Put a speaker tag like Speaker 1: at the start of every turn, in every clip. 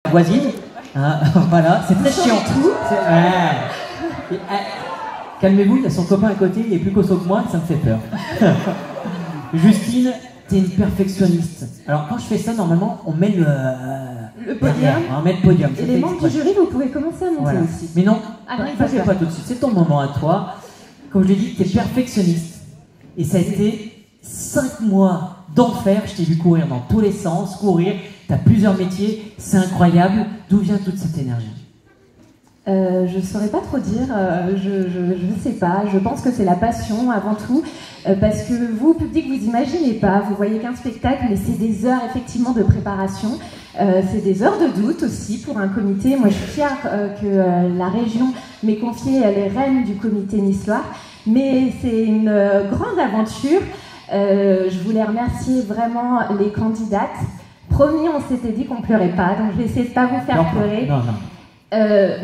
Speaker 1: voisine, hein, voilà, c'est très chiant. Calmez-vous, il y a son copain à côté, il est plus costaud que moi, ça me fait peur. Justine, t'es une perfectionniste. Alors quand je fais ça, normalement, on met le
Speaker 2: podium.
Speaker 1: On met le podium.
Speaker 2: Et les membres du jury, vous pouvez commencer à monter aussi.
Speaker 1: Mais non, pas tout de suite, c'est ton moment à toi. Comme je l'ai dit, t'es perfectionniste. Et ça a été 5 mois d'enfer, je t'ai vu courir dans tous les sens, courir, t'as plusieurs métiers, c'est incroyable. D'où vient toute cette énergie?
Speaker 2: Je ne saurais pas trop dire, je ne sais pas, je pense que c'est la passion avant tout, parce que vous, public, vous imaginez pas, vous voyez qu'un spectacle, mais c'est des heures effectivement de préparation, c'est des heures de doute aussi pour un comité. Moi je suis fière que la région m'ait confié les rênes du comité Miss Loire, mais c'est une grande aventure. Je voulais remercier vraiment les candidates. Promis, on s'était dit qu'on pleurait pas, donc je vais essayer de pas vous faire pleurer.
Speaker 1: Non.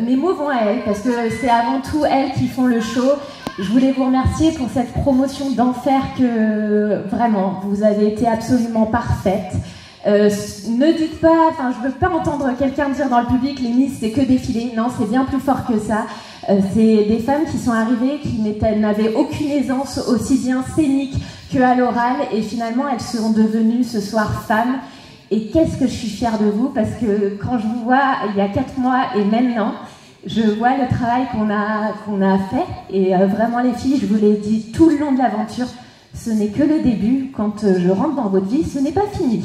Speaker 2: Mes mots vont à elles, parce que c'est avant tout elles qui font le show. Je voulais vous remercier pour cette promotion d'enfer que, vraiment, vous avez été absolument parfaite. Ne dites pas, enfin, je veux pas entendre quelqu'un dire dans le public, les Miss, c'est que défiler. Non, c'est bien plus fort que ça. C'est des femmes qui sont arrivées, qui n'avaient aucune aisance, aussi bien scénique qu'à l'oral, et finalement, elles sont devenues ce soir femmes. Et qu'est-ce que je suis fière de vous, parce que quand je vous vois il y a 4 mois et maintenant, je vois le travail qu'on a fait. Et vraiment les filles, je vous l'ai dit tout le long de l'aventure, ce n'est que le début. Quand je rentre dans votre vie, ce n'est pas fini.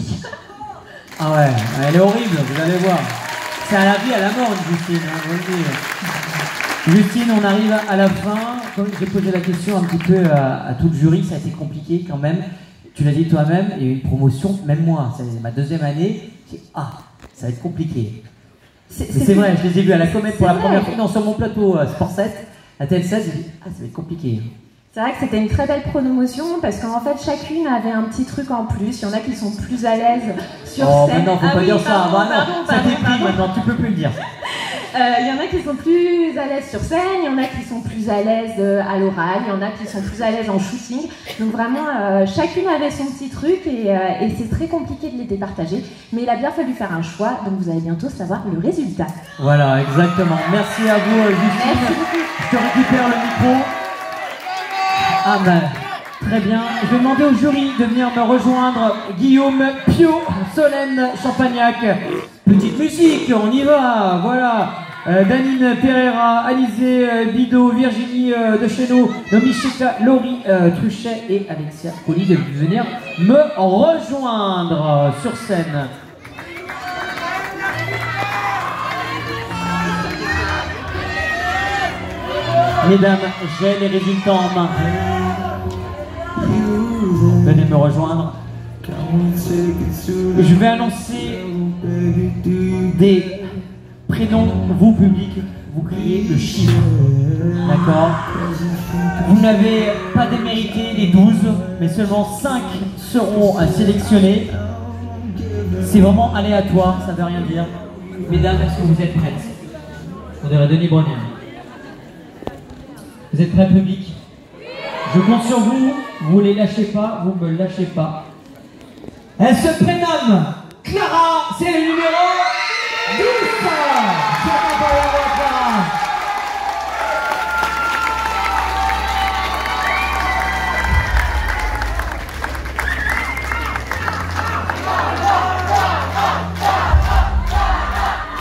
Speaker 1: Ah ouais, elle est horrible, vous allez voir. C'est à la vie, à la mort, Justine. Justine, on arrive à la fin. Comme j'ai posé la question un petit peu à tout le jury, ça a été compliqué quand même. Tu l'as dit toi-même, il y a eu une promotion, même moi, c'est ma 2e année, j'ai dit, ça va être compliqué. C'est vrai, je les ai vus à la Comète pour la première fois, non, sur mon plateau Sport 7, à TL16, j'ai dit, ça va être compliqué.
Speaker 2: C'est vrai que c'était une très belle promotion, parce qu'en fait, chacune avait un petit truc en plus. Il y en a qui sont plus à l'aise sur scène.
Speaker 1: Oh, mais non, faut pas dire ça, ça t'est pris maintenant, tu peux plus le dire.
Speaker 2: Il y en a qui sont plus à l'aise sur scène, il y en a qui sont plus à l'aise à l'oral, il y en a qui sont plus à l'aise en shooting. Donc vraiment, chacune avait son petit truc et c'est très compliqué de les départager. Mais il a bien fallu faire un choix, donc vous allez bientôt savoir le résultat.
Speaker 1: Voilà, exactement. Merci à vous, Justine.
Speaker 2: Merci beaucoup.
Speaker 1: Je te récupère le micro. Ah ben, très bien. Je vais demander au jury de venir me rejoindre. Guillaume Pio, Solène Champagnac. Petite musique, on y va, voilà. Danine Pereira, Alizé Bido, Virginie de Cheneau, Michika, Laurie Truchet et Alexia Colli de venir me rejoindre sur scène. Mesdames, j'ai les résultats en main. Venez me rejoindre. Je vais annoncer des prénoms, vous public, vous criez le chiffre, d'accord? Vous n'avez pas démérité les 12, mais seulement 5 seront sélectionnés. C'est vraiment aléatoire, ça ne veut rien dire. Mesdames, est-ce que vous êtes prêtes? On dirait Denis Brogniart. Vous êtes prêts, public? Je compte sur vous, vous les lâchez pas, vous me lâchez pas. Elle se prénomme Clara, c'est le numéro 12. Clara.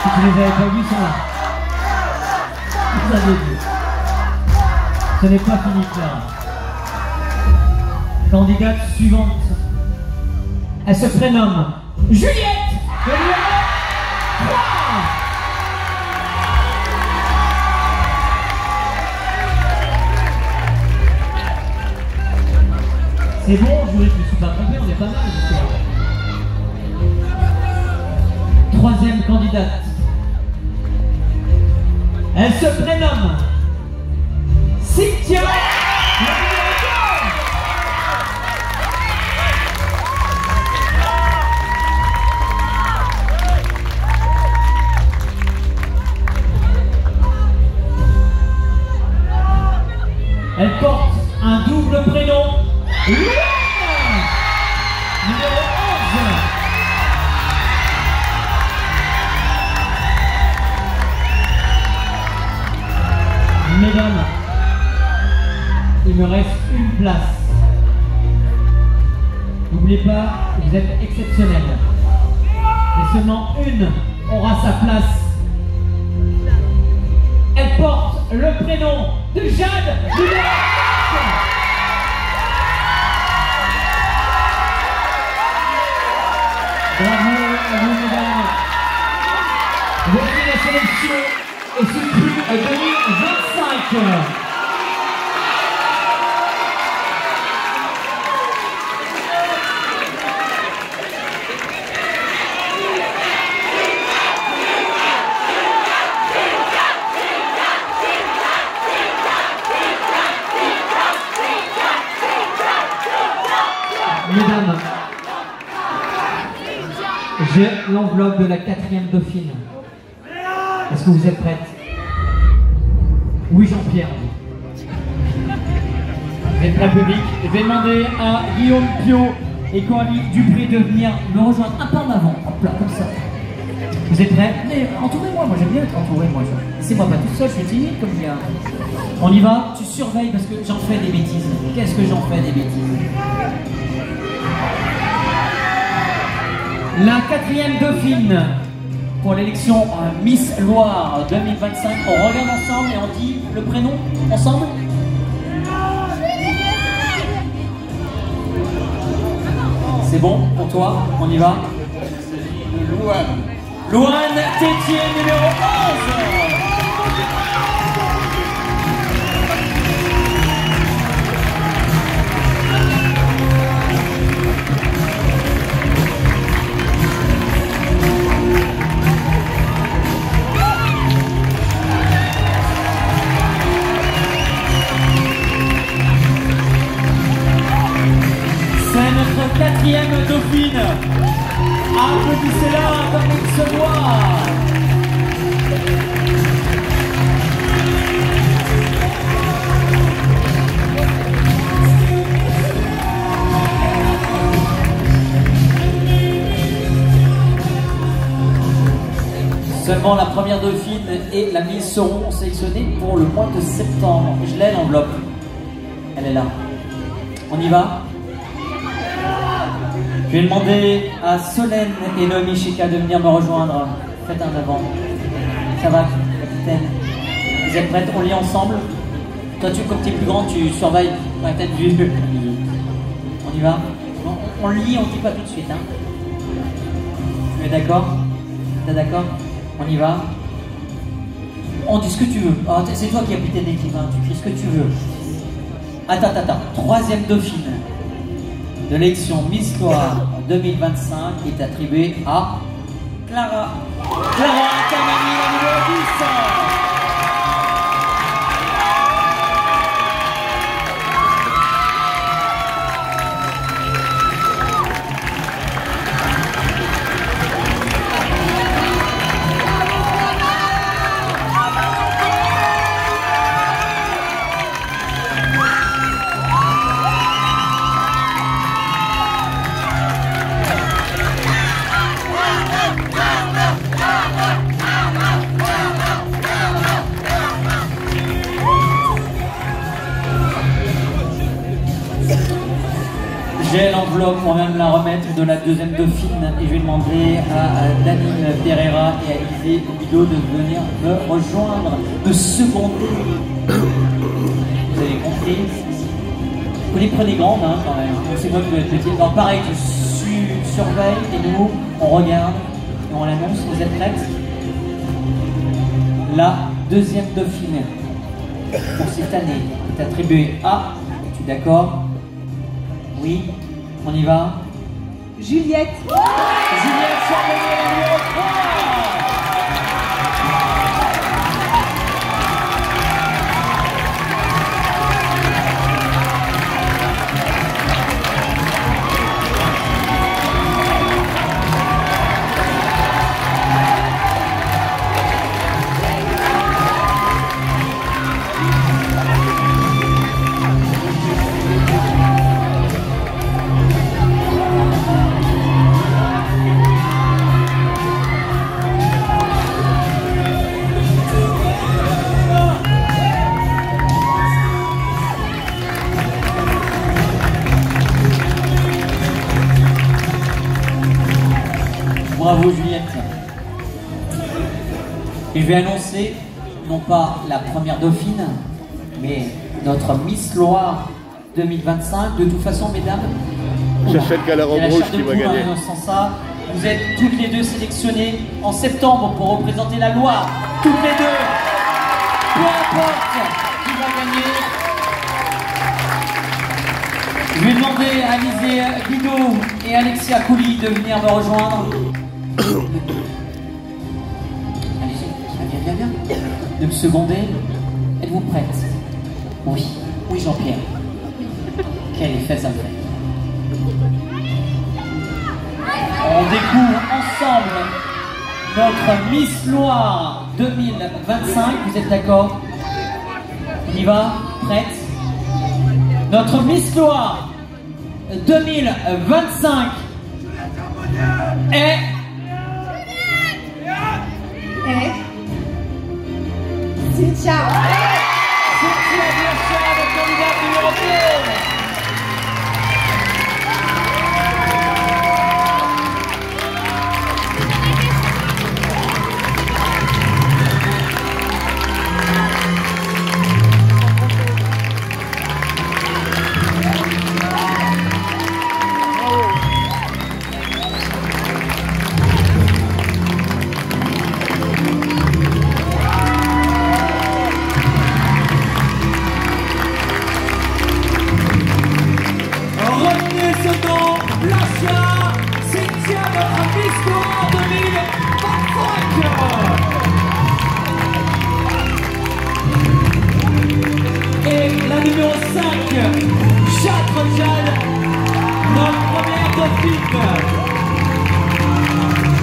Speaker 1: Si vous les avez pas vus, ils sont là. Vous avez vu. Ce n'est pas fini, Clara. Candidate suivante. Elle se prénomme Juliette, le numéro 3. C'est bon, je ne me suis pas trompé, on est pas mal. Troisième candidate. Elle se prénomme Cynthia, le numéro 15. Elle porte un double prénom, Luan, numéro 11. me reste une place. N'oubliez pas, vous êtes exceptionnels. Et seulement une aura sa place. Elle porte le prénom de Jade Lulac. Bravo à vous, mesdames. Voici la sélection et ce plus 2025. Mesdames, j'ai l'enveloppe de la 4e dauphine. Est-ce que vous êtes prêtes? Oui, Jean-Pierre. Vous êtes prêts, public? Je vais demander à Guillaume Piot et Coralie Dupré de venir me rejoindre un peu en avant. Hop là, comme ça. Vous êtes prêts? Mais entourez-moi, moi j'aime bien être entouré, moi. Laissez-moi pas tout seul, je suis timide comme bien. On y va? Tu surveilles parce que j'en fais des bêtises. Qu'est-ce que j'en fais des bêtises? La 4e dauphine pour l'élection Miss Loire 2025. On regarde ensemble et on dit le prénom ensemble. C'est bon pour toi? On y va? Louane. Louane Tétier, numéro 11. Notre 4e dauphine. Applaudissez-la comme il se doit. Seulement la première dauphine et la Miss seront sélectionnées pour le mois de septembre. Je l'ai l'enveloppe. Elle est là. On y va? Je vais demander à Solène et Noémie Chika de venir me rejoindre. Faites un avant. Ça va, capitaine? Vous êtes prêtes? On lit ensemble? Toi, comme tu es plus grand, tu surveilles la tête du... On y va? On lit, on ne dit pas tout de suite. Hein. Tu es d'accord? T'es d'accord? On y va? On dit ce que tu veux. Oh, c'est toi qui as capitaine d'équipe, hein. Tu cries ce que tu veux. Attends. 3e dauphine de l'élection Miss Loire 2025 est attribuée à Clara. Clara Camani, la numéro 10. J'ai l'enveloppe, on vient de la remettre de la 2e dauphine et je vais demander à Danine Pereira et à Alizé Bido de venir me rejoindre, me seconder. Vous avez compris? Vous les prenez grandes hein, quand même, c'est moi qui dois être petit. Alors pareil, tu surveilles et nous on regarde et on l'annonce. Vous êtes prêtes? La 2e dauphine pour cette année est attribuée à, es-tu d'accord? Oui, on y va.
Speaker 2: Juliette.
Speaker 1: Juliette Charbonnier, la numéro 3. Et je vais annoncer, non pas la première dauphine, mais notre Miss Loire 2025. De toute façon, mesdames,
Speaker 3: c'est celle qui a l'air en rouge qui va gagner.
Speaker 1: Ça, vous êtes toutes les deux sélectionnées en septembre pour représenter la Loire. Toutes les deux. Peu importe qui va gagner. Je vais demander à Alizé Guido et Alexia Couli de venir me rejoindre. Allez, viens. De me seconder. Êtes-vous prête? Oui. Oui, Jean-Pierre. Quel effet ça me fait? On découvre ensemble notre Miss Loire 2025. Vous êtes d'accord? On y va? Prête? Notre Miss Loire 2025 est...
Speaker 2: Cynthia.
Speaker 1: Cynthia, bien sûr, notre candidate numéro 2. Numéro 5, Châtre Jade, notre première dauphine.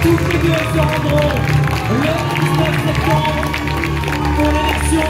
Speaker 1: Toutes les deux se rendront le 19 septembre pour l'élection